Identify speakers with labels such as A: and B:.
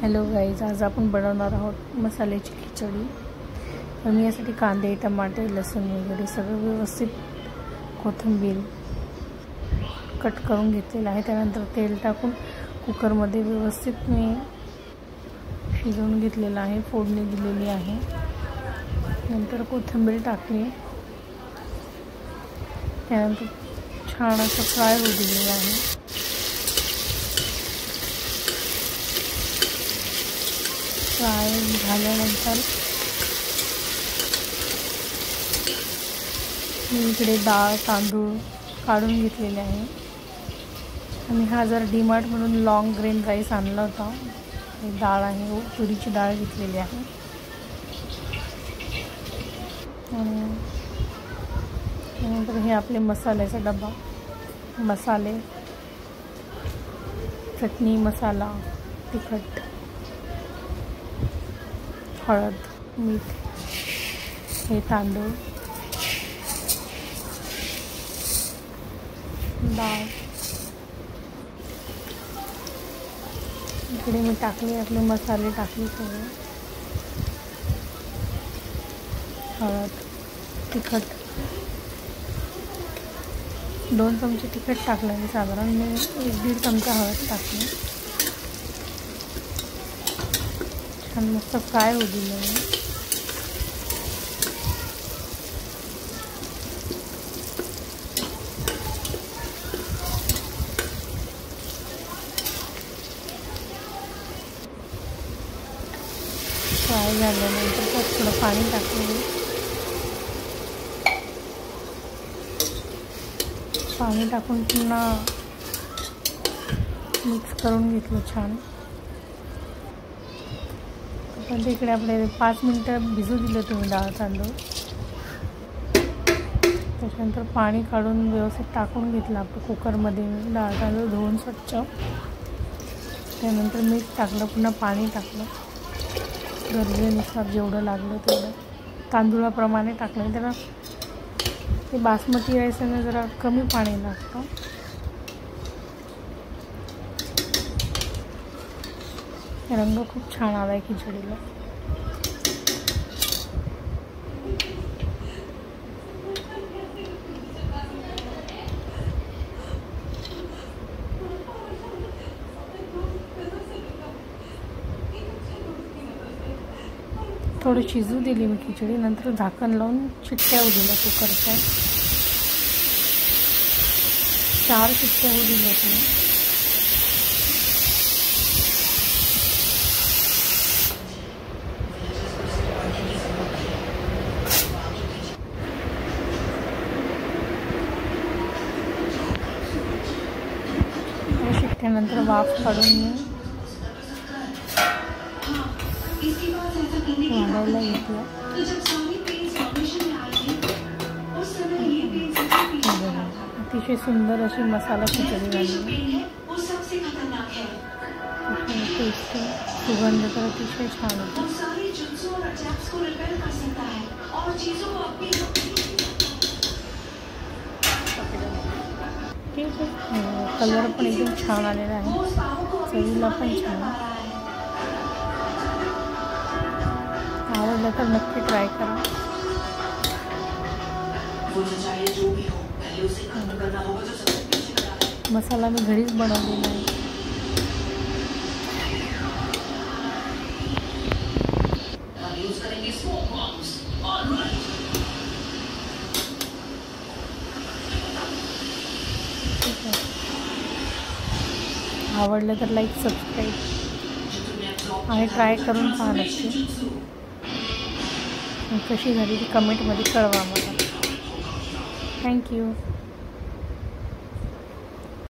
A: Hello guys, आज आपण बनवणार आहोत मसाल्याची खिचडी। तर मी यासाठी कांदे, टमाटे, लसूण वगैरे सगळं व्यवस्थित कोथिंबीर कट करून घेतलेलं आहे। त्यानंतर तेल टाकून कुकरमध्ये व्यवस्थित मी शिजवून घेतलेलं आहे, फोडणी दिलेली आहे। नंतर कोथिंबीर टाकली, त्यानंतर छान असं फ्राय होऊ दिलेलं आहे। फ्राय झाल्यानंतर मी इकडे डाळ तांदूळ काढून घेतलेले आहे। आणि हा जर डीमार्ट म्हणून लॉंग ग्रेन राईस आणला होता। ही डाळ आहे, तुरीची डाळ घेतलेली आहे। आणि त्यानंतर हे आपले मसाल्याचा डबा, मसाले, चटणी, मसाला, तिखट, हळद, मीठ, हे तांदूळ, डाळ इकडे मी टाकले, आपले मसाले टाकले सगळे, हळद, तिखट 2 चमचे तिखट टाकले आणि साधारण मी 1-1.5 चमचा हळद टाकली। छान मस्त फ्राय होऊ दिलं। फ्राय झाल्यानंतर त्यात थोडं पाणी टाकलं, पाणी टाकून पुन्हा मिक्स करून घेतलं छान। पण इकडे आपले 5 मिनिटं भिजू दिलं तुम्ही डाळ तांदूळ। त्याच्यानंतर पाणी काढून व्यवस्थित टाकून घेतलं आपलं कुकरमध्ये, डाळ तांदूळ धुवून स्वच्छ। त्यानंतर मीठ टाकलं, पुन्हा पाणी टाकलं, गरजेनुसार जेवढं लागलं तेवढं तांदूळाप्रमाणे टाकलं। त्याला ते बासमती राईसने जरा कमी पाणी लागतं। रंग खूप छान आला आहे खिचडीला। थोडं शिजू दिली मी खिचडी, नंतर झाकण लावून शिट्ट्या होऊ दिल्या कुकरच्या। 4 शिट्ट्या होऊ दिल्या मी। शिट्ट्यानंतर वाफ काढून वाढायला घेतलं। अतिशय सुंदर अशी मसाला खिचडी झाली। टेस्ट सुगंध तर अतिशय छान होता। कलर पण एकदम छान आलेला आहे, चवीला पण छान। आवडलं तर नक्की ट्राय करा। मसाला मी घरीच बनवलेला आहे। आवडलं तर लाईक, सबस्क्राईब आणि ट्राय करून पहा नक्की। कशी झाली ती कमेंटमध्ये कळवा मला। थँक्यू।